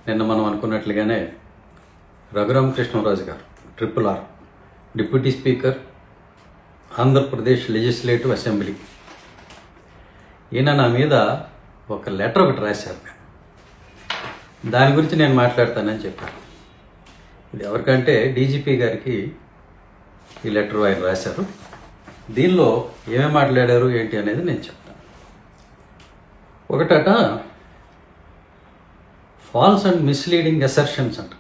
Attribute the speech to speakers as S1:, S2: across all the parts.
S1: నిన్న మనం అనుకున్నట్లుగానే రఘురామకృష్ణరాజు గారు RRR deputy speaker Andhra Pradesh legislative assembly ఈయన నా మీద ఒక లెటర్ ఒకటి రాశారు. దాని గురించి నేను మాట్లాడతానని చెప్పాను. ఇది ఎవరికంటే డీజీపీ గారికి ఈ లెటర్ ఆయన రాశారు. దీనిలో ఏమేమి మాట్లాడారు ఏంటి అనేది నేను చెప్తాను. ఒకటట ఫాల్స్ అండ్ మిస్లీడింగ్ అసర్షన్స్ అంట.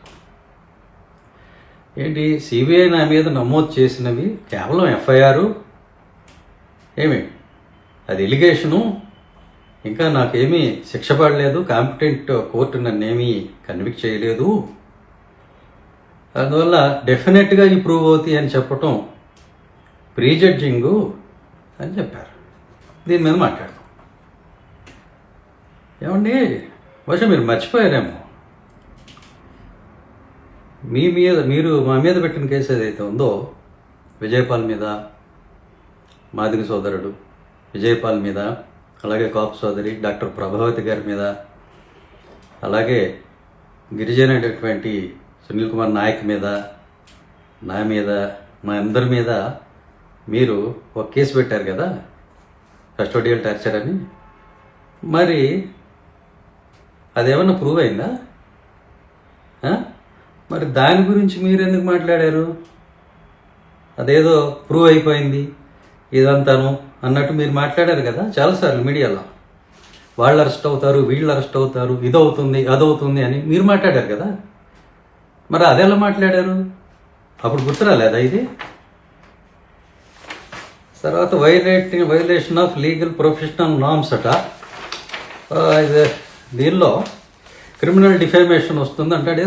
S1: ఏంటి, సిబిఐ నా మీద నమోదు చేసినవి కేవలం ఎఫ్ఐఆర్, ఏమి అది ఎలిగేషను, ఇంకా నాకేమీ శిక్ష పడలేదు, కాంపిటెంట్ కోర్టు నన్నేమీ కన్విక్ట్ చేయలేదు, అందువల్ల డెఫినెట్గా ఈ ప్రూవ్ అవుతాయి అని చెప్పటం ప్రీజడ్జింగు అని చెప్పారు. దీని మీద మాట్లాడదాం. ఏమండి, బహుశా మీరు మర్చిపోయారేమో, మీరు మా మీద పెట్టిన కేసు ఏదైతే ఉందో, విజయపాల్ మీద, మాదిగ సోదరుడు విజయపాల్ మీద, అలాగే కాపు సోదరి డాక్టర్ ప్రభావతి గారి మీద, అలాగే గిరిజనటువంటి సునీల్ కుమార్ నాయక్ మీద, నా మీద, మా అందరి మీద మీరు ఒక కేసు పెట్టారు కదా, కస్టోడియల్ టార్చర్ అని. మరి అదేమన్నా ప్రూవ్ అయిందా? మరి దాని గురించి మీరు ఎందుకు మాట్లాడారు? అదేదో ప్రూవ్ అయిపోయింది ఇదంతాను అన్నట్టు మీరు మాట్లాడారు కదా చాలాసార్లు మీడియాలో. వాళ్ళు అరెస్ట్ అవుతారు, వీళ్ళు అరెస్ట్ అవుతారు, ఇదవుతుంది అదవుతుంది అని మీరు మాట్లాడారు కదా. మరి అదెలా మాట్లాడారు? అప్పుడు గుర్తురాలేదా ఇది? తర్వాత violation of legal professional norms అట. దీనిలో క్రిమినల్ డిఫేమేషన్ వస్తుంది అంటాడు.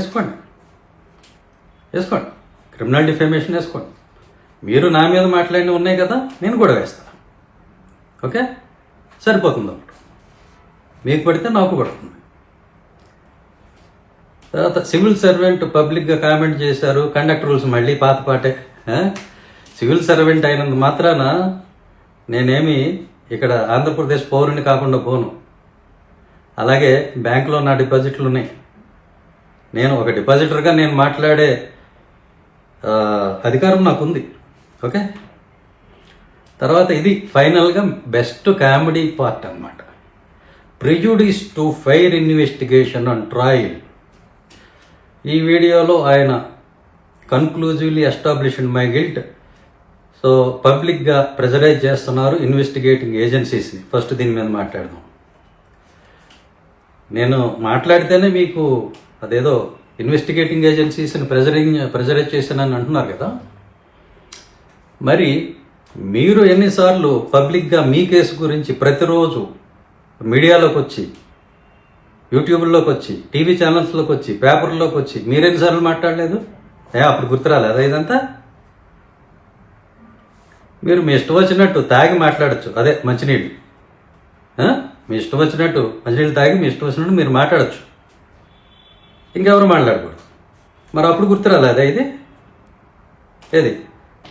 S1: వేసుకోండి, క్రిమినల్ డిఫేమేషన్ వేసుకోండి. మీరు నా మీద మాట్లాడినవి ఉన్నాయి కదా, నేను కూడా వేస్తాను. ఓకే, సరిపోతుంది. అప్పుడు మీకు పడితే నాకు పడుతుంది. తర్వాత సివిల్ సర్వెంట్ పబ్లిక్గా కామెంట్ చేశారు. కండక్ట్ రూల్స్ మళ్ళీ పాతే. సివిల్ సర్వెంట్ అయినంత మాత్రాన నేనేమి ఇక్కడ ఆంధ్రప్రదేశ్ పౌరుని కాకుండా పోను. అలాగే బ్యాంకులో నా డిపాజిట్లు ఉన్నాయి. నేను ఒక డిపాజిటర్గా నేను మాట్లాడే అధికారం నాకుంది. ఓకే, తర్వాత ఇది ఫైనల్గా బెస్ట్ కామెడీ పార్ట్ అన్నమాట. Prejudice to fair investigation and trial. ఈ వీడియోలో ఆయన కన్క్లూజివ్లీ ఎస్టాబ్లిష్డ్ మై గిల్ట్. సో పబ్లిక్గా ప్రెజరైజ్ చేస్తున్నారు ఇన్వెస్టిగేటింగ్ ఏజెన్సీస్ని. ఫస్ట్ దీని మీద మాట్లాడదాం. నేను మాట్లాడితేనే మీకు అదేదో ఇన్వెస్టిగేటింగ్ ఏజెన్సీస్ని ప్రెజరైజ్ చేశానని అంటున్నారు కదా. మరి మీరు ఎన్నిసార్లు పబ్లిక్గా మీ కేసు గురించి ప్రతిరోజు మీడియాలోకి వచ్చి, యూట్యూబ్లోకి వచ్చి, టీవీ ఛానల్స్లోకి వచ్చి, పేపర్లోకి వచ్చి మీరు ఎన్నిసార్లు మాట్లాడలేదు? అప్పుడు గుర్తురాలేదా ఇదంతా? మీరు మీ ఇష్టం వచ్చినట్టు తాగి మాట్లాడచ్చు. అదే మంచినీళ్ళు, మీ ఇష్టం వచ్చినట్టు మంచినీళ్ళు తాగి మీ ఇష్టం వచ్చినట్టు మీరు మాట్లాడచ్చు, ఇంకెవరు మాట్లాడకూడదు. మరి అప్పుడు గుర్తురాలేదా ఇది? ఏది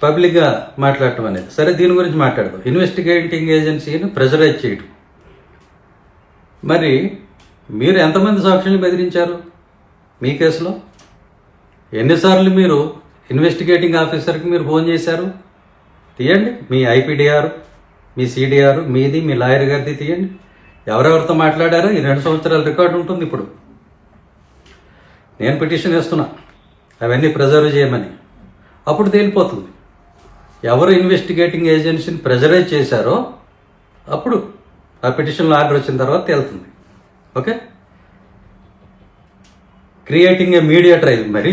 S1: పబ్లిక్గా మాట్లాడటం అనేది? సరే, దీని గురించి మాట్లాడదాం. ఇన్వెస్టిగేటింగ్ ఏజెన్సీని ప్రెజరైజ్ చేయడం. మరి మీరు ఎంతమంది సాక్షుల్ని బెదిరించారు మీ కేసులో? ఎన్నిసార్లు మీరు ఇన్వెస్టిగేటింగ్ ఆఫీసర్కి మీరు ఫోన్ చేశారు? తీయండి, మీ ఐపీడీఆర్, మీ సిడిఆర్, మీది, మీ లాయర్ గారిది తీయండి. ఎవరెవరితో మాట్లాడారో ఈ 2 సంవత్సరాల రికార్డు ఉంటుంది. ఇప్పుడు నేను పిటిషన్ వేస్తున్నా అవన్నీ ప్రిజర్వ్ చేయమని. అప్పుడు తేలిపోతుంది ఎవరు ఇన్వెస్టిగేటింగ్ ఏజెన్సీని ప్రెజరైజ్ చేశారో. అప్పుడు ఆ పిటిషన్లో ఆర్డర్ వచ్చిన తర్వాత తేలుతుంది. Okay, creating a media trial. మరి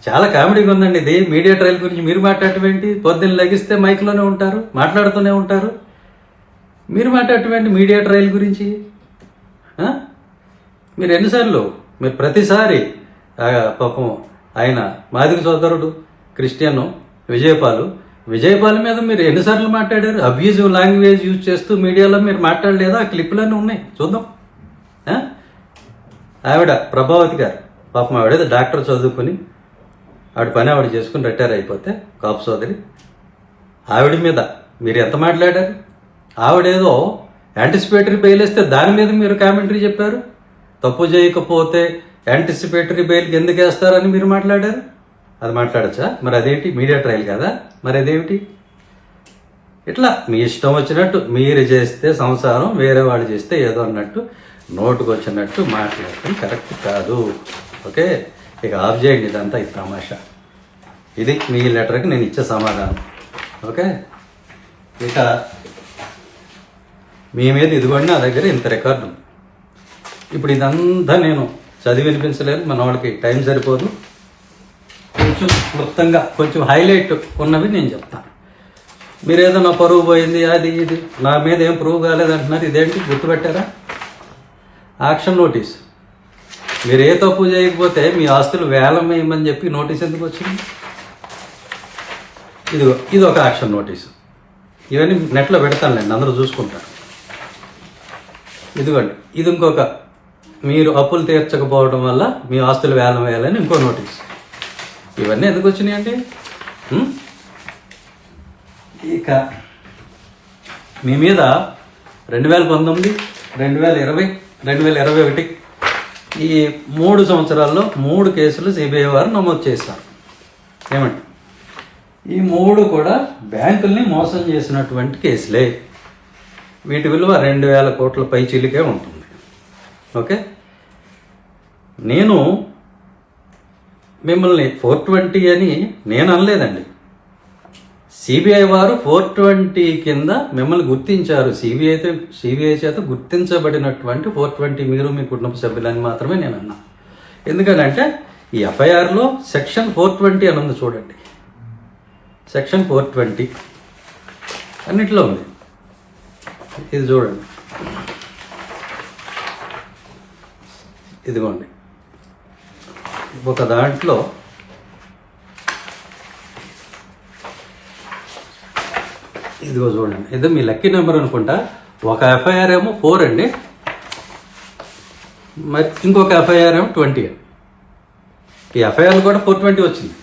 S1: చాలా కామెడీగా ఉందండి ఇది. మీడియా ట్రయల్ గురించి మీరు మాట్లాడటం ఏంటి? పొద్దున్న లెగిస్తే మైక్లోనే ఉంటారు, మాట్లాడుతూనే ఉంటారు. మీరు మాట్లాడటం ఏంటి మీడియా ట్రయల్ గురించి? మీరు ఎన్నిసార్లు, మీరు ప్రతిసారి పాపం ఆయన మాదిగ సోదరుడు క్రిస్టియన్ విజయపాల్ మీద మీరు ఎన్నిసార్లు మాట్లాడారు? అబ్యూజివ్ లాంగ్వేజ్ యూజ్ చేస్తూ మీడియాలో మీరు మాట్లాడలేదా? ఆ క్లిప్లన్నీ ఉన్నాయి, చూద్దాం. ఆవిడ ప్రభావతి గారు పాపం, ఆవిడేదో డాక్టర్ చదువుకుని ఆవిడ పని ఆవిడ చేసుకుని రిటైర్ అయిపోతే, కాపు సోదరి, ఆవిడ మీద మీరు ఎంత మాట్లాడారు? ఆవిడేదో యాంటిసిపేటరీ బెయిల్ వేస్తే దాని మీద మీరు కామెంటరీ చెప్పారు. తప్పు చేయకపోతే యాంటిసిపేటరీ బెయిల్కి ఎందుకు వేస్తారని మీరు మాట్లాడారు. అది మాట్లాడచ్చా? మరి అదేంటి, మీడియా ట్రయల్ కదా, మరి అదేమిటి? ఇట్లా మీ ఇష్టం వచ్చినట్టు మీరు చేస్తే సంసారం, వేరే వాళ్ళు చేస్తే ఏదో అన్నట్టు నోటుకు వచ్చినట్టు మాట్లాడటం కరెక్ట్ కాదు. ఓకే, ఇక ఆఫ్ చేయండి ఇదంతా, ఈ తమాషా. ఇది మీ లెటర్కి నేను ఇచ్చే సమాధానం. ఓకే, ఇక మీ మీద ఇదిగోండి, నా దగ్గర ఇంత రికార్డు ఉంది. ఇప్పుడు ఇదంతా నేను చదివి వినిపించలేదు, మన వాళ్ళకి టైం సరిపోదు. కొంచెం క్లుప్తంగా కొంచెం హైలైట్ ఉన్నవి నేను చెప్తాను. మీరు ఏదో నా పరువు పోయింది అది ఇది, నా మీద ఏం ప్రూవ్ కాలేదంటున్నారు. ఇదేంటి గుర్తుపెట్టారా? Action notice. మీరు ఏ తప్పు చేయకపోతే మీ ఆస్తులు వేలం వేయమని చెప్పి నోటీస్ ఎందుకు వచ్చింది? ఇది ఒక యాక్షన్ నోటీసు. ఇవన్నీ నెట్లో పెడతానులేండి, అందరూ చూసుకుంటారు. ఇదిగోండి, ఇది ఇంకొక, మీరు అప్పులు తీర్చకపోవడం వల్ల మీ ఆస్తులు వేలం వేయాలని ఇంకో నోటీస్. ఇవన్నీ ఎందుకు వచ్చినాయండి? ఇక మీ మీద 2019, 2020, 2021 ఈ 3 సంవత్సరాల్లో 3 కేసులు సిబిఐ వారు నమోదు చేశారు. ఏమండి? ఈ 3 కూడా బ్యాంకుల్ని మోసం చేసినటువంటి కేసులే. వీటి విలువ 2000 కోట్ల పైచిలికే ఉంటుంది. ఓకే, నేను మిమ్మల్ని 420 అని నేను అనలేదండి. సిబిఐ వారు 420 కింద మిమ్మల్ని గుర్తించారు. సిబిఐ చేత గుర్తించబడినటువంటి 420 మీరు మీ కుటుంబ సభ్యులని మాత్రమే నేను అన్నా. ఎందుకంటే ఈ ఎఫ్ఐఆర్లో సెక్షన్ 420 అని ఉంది చూడండి. సెక్షన్ 420 అన్నిట్లో ఉంది. ఇది చూడండి, ఇదిగోండి, ఒక దాంట్లో ఇదిగో చూడండి, ఇది మీ లక్కీ నెంబర్ అనుకుంటా. ఒక ఎఫ్ఐఆర్ ఏమో 4 అండి, మరి ఇంకొక ఎఫ్ఐఆర్ ఏమో 20. ఈ ఎఫ్ఐఆర్ కూడా 420 వచ్చింది.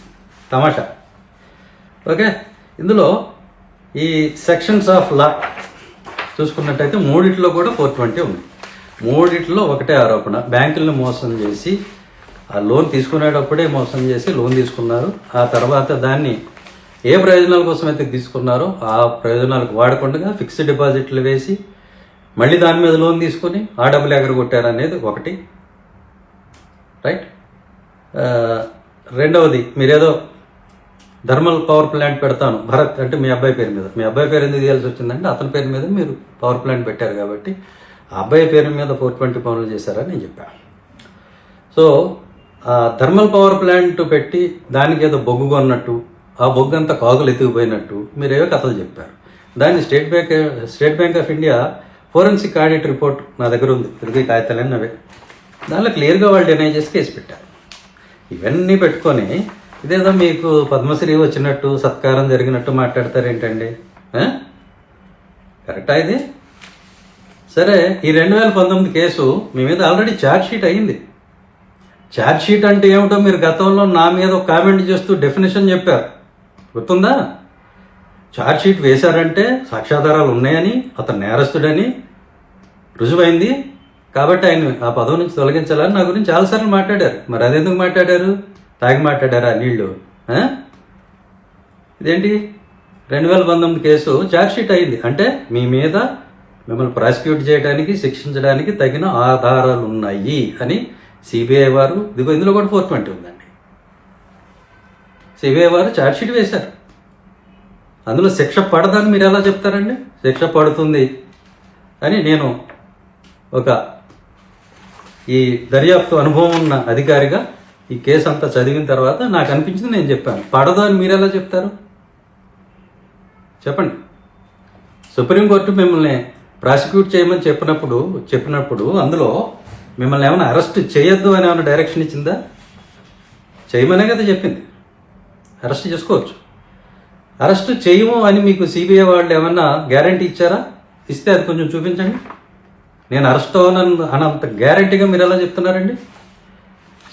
S1: తమాషా. ఓకే, ఇందులో ఈ సెక్షన్స్ ఆఫ్ లా చూసుకున్నట్టయితే 3 కూడా 420 ఉంది. 3 ఒకటే ఆరోపణ, బ్యాంకులను మోసం చేసి ఆ లోన్ తీసుకునేటప్పుడే మోసం చేసి లోన్ తీసుకున్నారు. ఆ తర్వాత దాన్ని ఏ ప్రయోజనాల కోసం అయితే తీసుకున్నారో ఆ ప్రయోజనాలకు వాడకుండా ఫిక్స్డ్ డిపాజిట్లు వేసి మళ్ళీ దాని మీద లోన్ తీసుకొని ఆ డబ్బులు ఎగరగొట్టారు అనేది ఒకటి. రైట్. రెండవది, మీరేదో థర్మల్ పవర్ ప్లాంట్ పెడతాను భరత్ అంటే మీ అబ్బాయి పేరు మీద, మీ అబ్బాయి పేరు ఎందుకు తీయాల్సి వచ్చిందంటే అతని పేరు మీద మీరు పవర్ ప్లాంట్ పెట్టారు కాబట్టి ఆ అబ్బాయి పేరు మీద 420 పనులు చేశారని నేను చెప్పాను. సో ఆ థర్మల్ పవర్ ప్లాంట్ పెట్టి దానికి ఏదో బొగ్గు కొన్నట్టు, ఆ బొగ్గు అంతా కాగులు ఎత్తుకుపోయినట్టు మీరేవో కథలు చెప్పారు. దాన్ని state bank of India forensic audit report నా దగ్గర ఉంది, తిరిగి కాగితాలన్నీ అవే. దానిలో క్లియర్గా వాళ్ళు డినై చేసి కేసు పెట్టారు. ఇవన్నీ పెట్టుకొని ఇదేదో మీకు పద్మశ్రీ వచ్చినట్టు సత్కారం జరిగినట్టు మాట్లాడతారు ఏంటండి? కరెక్టా ఇది? సరే, ఈ 2019 కేసు మీ మీద ఆల్రెడీ ఛార్జ్ షీట్ అయ్యింది. ఛార్జ్ షీట్ అంటే ఏమిటో మీరు గతంలో నా మీద ఒక కామెంట్ చేస్తూ డెఫినేషన్ చెప్పారు, గుర్తుందా? ఛార్జ్ షీట్ వేశారంటే సాక్ష్యాధారాలు ఉన్నాయని, అతను నేరస్తుడని రుజువైంది కాబట్టి ఆయన ఆ పదవి నుంచి తొలగించాలని నా గురించి చాలాసార్లు మాట్లాడారు. మరి అదెందుకు మాట్లాడారు? తాగి మాట్లాడారా నీళ్ళు? ఇదేంటి 2019 కేసు ఛార్జ్ షీట్ అయింది అంటే మీ మీద మిమ్మల్ని ప్రాసిక్యూట్ చేయడానికి, శిక్షించడానికి తగిన ఆధారాలు ఉన్నాయి అని సిబిఐ వారు, ఇదిగో ఇందులో కూడా 420 ఉందండి, సిబిఐ వారు ఛార్జ్ షీట్ వేశారు. అందులో శిక్ష పడదని మీరు ఎలా చెప్తారండి? శిక్ష పడుతుంది అని నేను ఒక ఈ దర్యాప్తు అనుభవం ఉన్న అధికారిగా ఈ కేసు అంతా చదివిన తర్వాత నాకు అనిపించింది, నేను చెప్పాను. పడదు అని మీరు ఎలా చెప్తారు చెప్పండి? సుప్రీంకోర్టు మిమ్మల్ని ప్రాసిక్యూట్ చేయమని చెప్పినప్పుడు అందులో మిమ్మల్ని ఏమైనా అరెస్ట్ చేయొద్దు అని ఏమైనా డైరెక్షన్ ఇచ్చిందా? చేయమనే కదా చెప్పింది. అరెస్ట్ చేసుకోవచ్చు. అరెస్ట్ చేయము అని మీకు సిబిఐ వాళ్ళు ఏమన్నా గ్యారంటీ ఇచ్చారా? ఇస్తే అది కొంచెం చూపించండి. నేను అరెస్ట్ అనంత గ్యారంటీగా మీరు ఎలా చెప్తున్నారండి?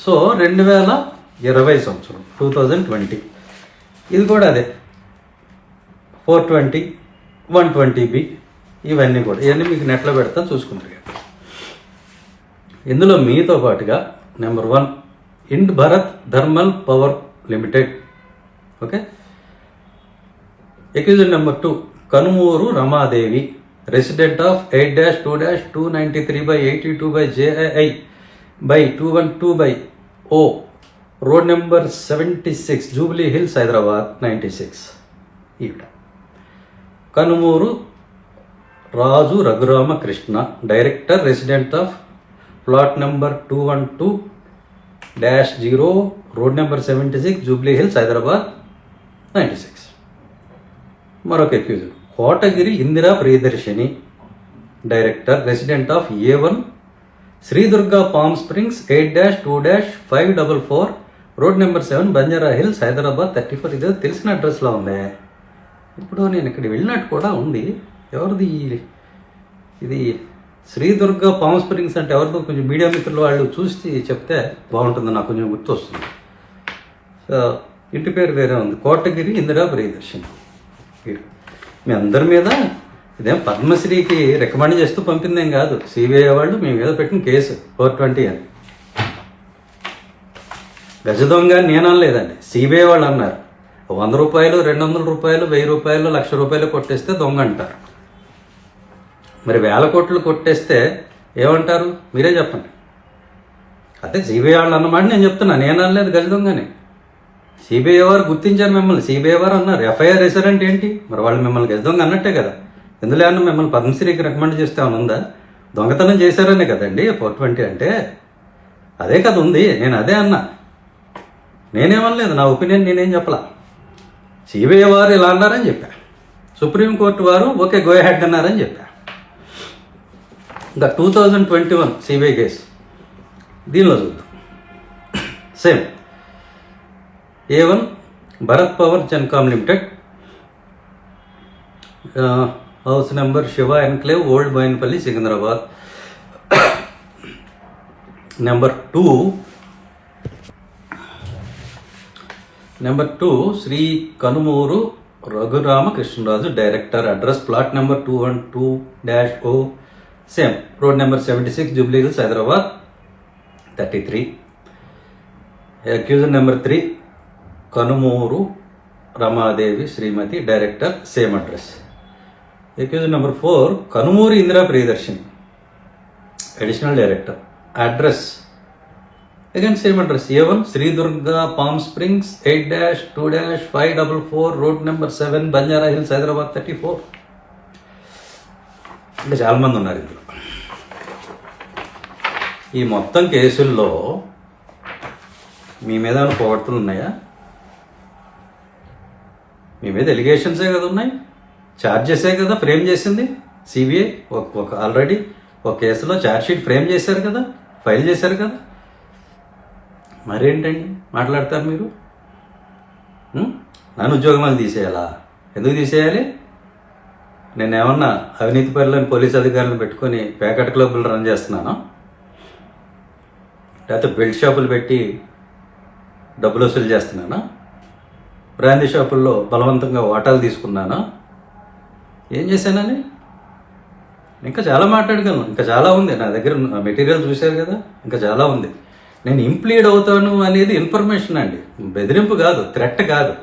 S1: సో 2020 సంవత్సరం 2020 ఇది కూడా అదే 420, 120B ఇవన్నీ మీకు నెట్లో పెడతాను చూసుకుంటారు. ఇందులో మీతో పాటుగా నెంబర్ 1 ఇండ్ Bharat thermal power limited. Okay. Accused number 2 Kanumuru Ramadevi, resident of 8-2-293/82/JII/212/O, road number 76, Jubilee Hills, Hyderabad 96. ఈవిడ Kanumuru Raju Raghuramakrishna, director, resident of plot number 212-0, road number 76, Jubilee Hills, Hyderabad 96. మరొక accused Kotagiri Indira Priyadarshini, director, resident of A1, Sridurga palm springs 8-2-544, road number 7, Banjara Hills, Hyderabad 34. ఇదే తెలిసిన అడ్రస్లో ఉంది. ఇప్పుడు నేను ఇక్కడ వెళ్ళినట్టు కూడా ఉంది. ఎవరిది ఇది? శ్రీదుర్గా పామ్ స్ప్రింగ్స్ అంటే ఎవరిదో కొంచెం మీడియా మిత్రులు వాళ్ళు చూసి చెప్తే బాగుంటుంది, నాకు కొంచెం గుర్తు వస్తుంది. సో ఇంటి పేరు వేరే ఉంది, కోటగిరి ఇందిరా ప్రియదర్శిని. మీ అందరి మీద ఇదేం పద్మశ్రీకి రికమెండ్ చేస్తూ పంపిందేం కాదు. సిబిఐ వాళ్ళు మీ మీద పెట్టిన కేసు 420 అని. గజ దొంగ నేను అనలేదండి, సిబిఐ వాళ్ళు అన్నారు. 100 రూపాయలు, 200 రూపాయలు, 1000 రూపాయలు, 1,00,000 రూపాయలు కొట్టేస్తే దొంగ అంటారు. మరి 1000 కోట్లు కొట్టేస్తే ఏమంటారు? మీరే చెప్పండి. అదే సిబిఐ వాళ్ళు అన్నమాట నేను చెప్తున్నా, నేను అనలేదు గజ దొంగని. సిబిఐ వారు గుర్తించారు మిమ్మల్ని, సిబిఐ వారు అన్నారు. ఎఫ్ఐఆర్ వేసారంటే ఏంటి? మరి వాళ్ళు మిమ్మల్ని గజ దొంగ అన్నట్టే కదా. ఎందులో అన్న మిమ్మల్ని పద్మశ్రీకి రికమెండ్ చేస్తే ఏమైనా ఉందా? దొంగతనం చేశారనే కదండి 420 అంటే. అదే కదా ఉంది. నేను అదే అన్నా, నేనేమనలేదు. నా ఒపీనియన్ నేనేం చెప్పలా. సిబిఐ వారు ఇలా అన్నారని చెప్పా, సుప్రీంకోర్టు వారు ఓకే గో హెడ్ అన్నారని చెప్పా. ఇంకా 2021 సిబిఐ కేసు దీనిలో చూద్దాం. Same A1 Bharat power Genco limited, house number Siva enclave, old Bowenpally, Secunderabad. Number 2 Sri Kanumuru Raghuramakrishnaraju, director, address plot number 212-0, same road number 76, Jubilee Hills, Hyderabad 33. Accused number 3 Kanumuru Ramadevi Srimati, director, same address. Accused number 4 Kanumuri Indira Priyadarshini, additional director, address again same address, A1 Sridurga palm springs 8-2-544, road number 7, Banjara Hills, Hyderabad 34. ఇంకా చాలామంది ఉన్నారు ఇందులో. ఈ మొత్తం కేసుల్లో మీ మీద పోగొట్టులు ఉన్నాయా? మీ మీద ఎలిగేషన్సే కదా ఉన్నాయి, ఛార్జెసే కదా ఫ్రేమ్ చేసింది సిబిఐ. ఒక ఆల్రెడీ ఒక కేసులో ఛార్జ్షీట్ ఫ్రేమ్ చేశారు కదా, ఫైల్ చేశారు కదా. మరేంటండి మాట్లాడతారు మీరు? నన్ను ఉద్యోగం తీసేయాలా? ఎందుకు తీసేయాలి? నేను ఏమన్నా అవినీతి పరులని పోలీస్ అధికారులను పెట్టుకొని ప్యాకెట్ క్లబ్బులు రన్ చేస్తున్నానా? లేకపోతే బెల్ట్ షాపులు పెట్టి డబ్బులు వసూలు చేస్తున్నానా? బ్రాందీ షాపుల్లో బలవంతంగా వాటాలు తీసుకున్నానా? ఏం చేశానని? ఇంకా చాలా మాట్లాడగలను, ఇంకా చాలా ఉంది నా దగ్గర. మెటీరియల్ చూశారు కదా, ఇంకా చాలా ఉంది. నేను ఇంప్లీడ్ అవుతాను అనేది ఇన్ఫర్మేషన్ అండి, బెదిరింపు కాదు, థ్రెట్ కాదు.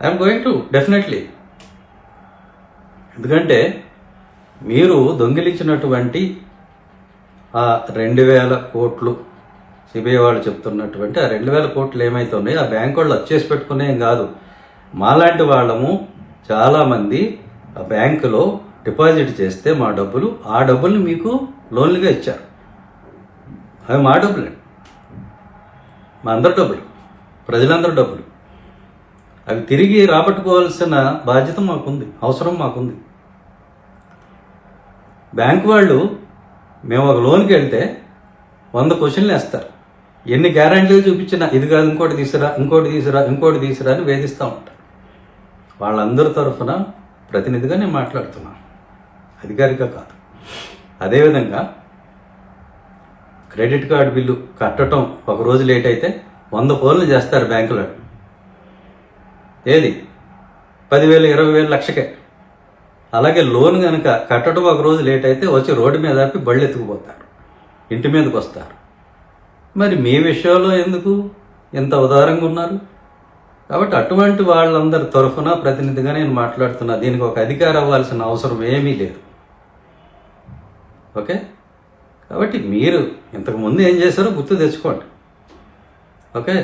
S1: I'm going to definitely. ఎందుకంటే మీరు దొంగిలించినటువంటి ఆ 2,000 కోట్లు, సిబిఐ వాళ్ళు చెప్తున్నటువంటి ఆ 2,000 కోట్లు ఏమైతే ఉన్నాయో ఆ బ్యాంక్ వాళ్ళు వచ్చేసి పెట్టుకునేం కాదు. మాలాంటి వాళ్ళము చాలామంది ఆ బ్యాంకులో డిపాజిట్ చేస్తే మా డబ్బులు, ఆ డబ్బుల్ని మీకు లోన్లుగా ఇచ్చారు. అవి మా డబ్బులే, మా అందరి డబ్బులు, ప్రజలందరి డబ్బులు. అవి తిరిగి రాబట్టుకోవాల్సిన బాధ్యత మాకుంది, అవసరం మాకుంది. బ్యాంకు వాళ్ళు మేము ఒక లోన్కి వెళ్తే 100 క్వశ్చన్లు వేస్తారు. ఎన్ని గ్యారంటీలు చూపించినా ఇది కాదు, ఇంకోటి తీసురా, ఇంకోటి తీసురా, ఇంకోటి తీసురా అని వేధిస్తూ ఉంటారు. వాళ్ళందరి తరఫున ప్రతినిధిగా నేను మాట్లాడుతున్నాను, అధికారిగా కాదు. అదేవిధంగా క్రెడిట్ కార్డు బిల్లు కట్టడం ఒకరోజు లేట్ అయితే 100 ఫోన్లు చేస్తారు బ్యాంకులో. ఏది 10,000, 20,000, లక్షకే. అలాగే లోన్ కనుక కట్టడం ఒకరోజు లేట్ అయితే వచ్చి రోడ్డు మీద ఆపి బళ్ళు ఎత్తుకుపోతారు, ఇంటి మీదకి వస్తారు. మరి మీ విషయంలో ఎందుకు ఎంత ఉదారంగా ఉన్నారు? కాబట్టి అటువంటి వాళ్ళందరి తరఫున ప్రతినిధిగా నేను మాట్లాడుతున్నా. దీనికి ఒక అధికారం అవ్వాల్సిన అవసరం ఏమీ లేదు. ఓకే, కాబట్టి మీరు ఇంతకుముందు ఏం చేశారో గుర్తు తెచ్చుకోండి. ఓకే,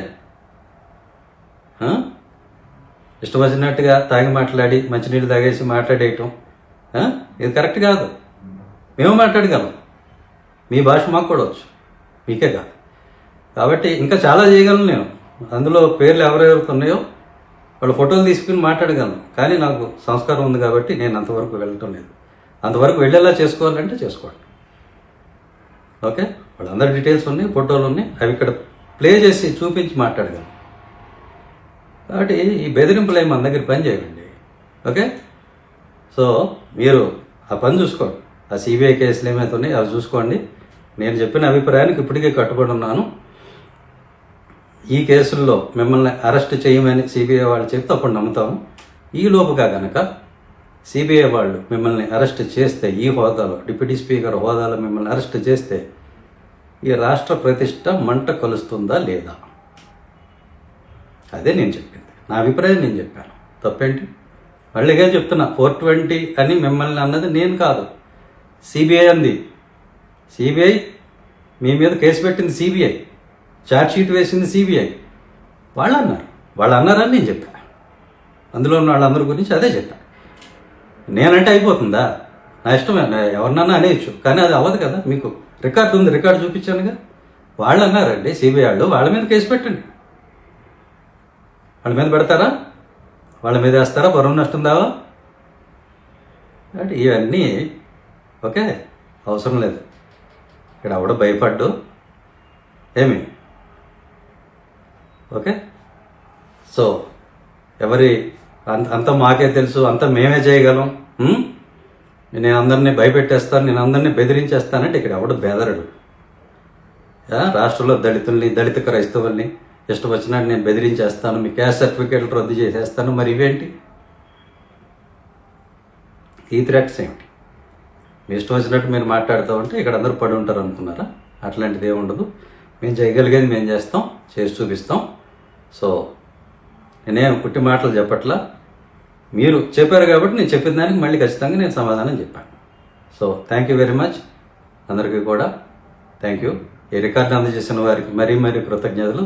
S1: ఇష్టం వచ్చినట్టుగా తాగి మాట్లాడి మంచినీళ్ళు తాగేసి మాట్లాడేయటం ఇది కరెక్ట్ కాదు. మేము మాట్లాడగలం, మీ భాష మాకు కూడా వచ్చు, మీకే కాదు. కాబట్టి ఇంకా చాలా చేయగలను నేను. అందులో పేర్లు ఎవరెవరికి ఉన్నాయో వాళ్ళ ఫోటోలు తీసుకుని మాట్లాడగలను. కానీ నాకు సంస్కారం ఉంది కాబట్టి నేను అంతవరకు వెళ్ళటం లేదు. అంతవరకు వెళ్ళేలా చేసుకోవాలంటే చేసుకోండి. ఓకే, వాళ్ళందరి డీటెయిల్స్ ఉన్నాయి, ఫోటోలు ఉన్నాయి, అవి ఇక్కడ ప్లే చేసి చూపించి మాట్లాడగలను. కాబట్టి ఈ బెదిరింపులు ఏమి మన దగ్గర పని చేయండి. ఓకే, సో మీరు ఆ పని చూసుకోండి. ఆ సిబిఐ కేసులు ఏమైతే ఉన్నాయో అవి చూసుకోండి. నేను చెప్పిన అభిప్రాయానికి ఇప్పటికే కట్టుబడి ఉన్నాను. ఈ కేసుల్లో మిమ్మల్ని అరెస్ట్ చేయమని సిబిఐ వాళ్ళు చెప్తే అప్పుడు నమ్ముతాము. ఈలోపుగా కనుక సిబిఐ వాళ్ళు మిమ్మల్ని అరెస్ట్ చేస్తే, ఈ హోదాలో డిప్యూటీ స్పీకర్ హోదాలో మిమ్మల్ని అరెస్ట్ చేస్తే ఈ రాష్ట్ర ప్రతిష్ట మంట కలుస్తుందా లేదా? అదే నేను చెప్పింది, నా అభిప్రాయం నేను చెప్పాను. తప్పేంటి? మళ్ళీగా చెప్తున్నా, 420 అని మిమ్మల్ని అన్నది నేను కాదు, సిబిఐ అంది. సిబిఐ మీ మీద కేసు పెట్టింది, సిబిఐ ఛార్జ్షీట్ వేసింది, సిబిఐ. వాళ్ళు అన్నారని నేను చెప్పాను. అందులో ఉన్న వాళ్ళందరి గురించి అదే చెప్పాను. నేనంటే అయిపోతుందా? నా ఇష్టమే, ఎవరినన్నా అనేయచ్చు, కానీ అది అవ్వదు కదా. మీకు రికార్డు ఉంది, రికార్డు చూపించానుగా. వాళ్ళు అన్నారండి సిబిఐ వాళ్ళు, వాళ్ళ మీద కేసు పెట్టండి. వాళ్ళ మీద పెడతారా? వాళ్ళ మీద వేస్తారా? పరువు నష్టం దావా? అంటే ఇవన్నీ ఓకే, అవసరం లేదు. ఇక్కడ ఎవడో భయపడ్డు ఏమి. ఓకే, సో ఎవరి అంత మాకే తెలుసు, అంత మేమే చేయగలం, నేను అందరినీ భయపెట్టేస్తాను, నేను అందరినీ బెదిరించేస్తానంటే ఇక్కడ ఎవడు బెదరడు. రాష్ట్రంలో దళితుల్ని, దళిత క్రైస్తవుల్ని ఇష్టం వచ్చినట్టు నేను బెదిరించేస్తాను, మీ క్యాస్ట్ సర్టిఫికేట్లు రద్దు చేసేస్తాను. మరి ఇవేంటి? ఈ థ్రెట్స్ ఏమిటి? మీ ఇష్టం వచ్చినట్టు మీరు మాట్లాడుతూ ఉంటే ఇక్కడ అందరూ పడి ఉంటారు అనుకున్నారా? అట్లాంటిది ఏమి ఉండదు. మేము చేయగలిగేది మేము చేస్తాం, చేసి చూపిస్తాం. సో నేనేం పుట్టి మాటలు చెప్పట్లా, మీరు చెప్పారు కాబట్టి నేను చెప్పిన దానికి మళ్ళీ ఖచ్చితంగా నేను సమాధానం చెప్పాను. So thank you very much అందరికీ కూడా. Thank you. ఈ రికార్డు అందజేసిన వారికి మరీ కృతజ్ఞతలు.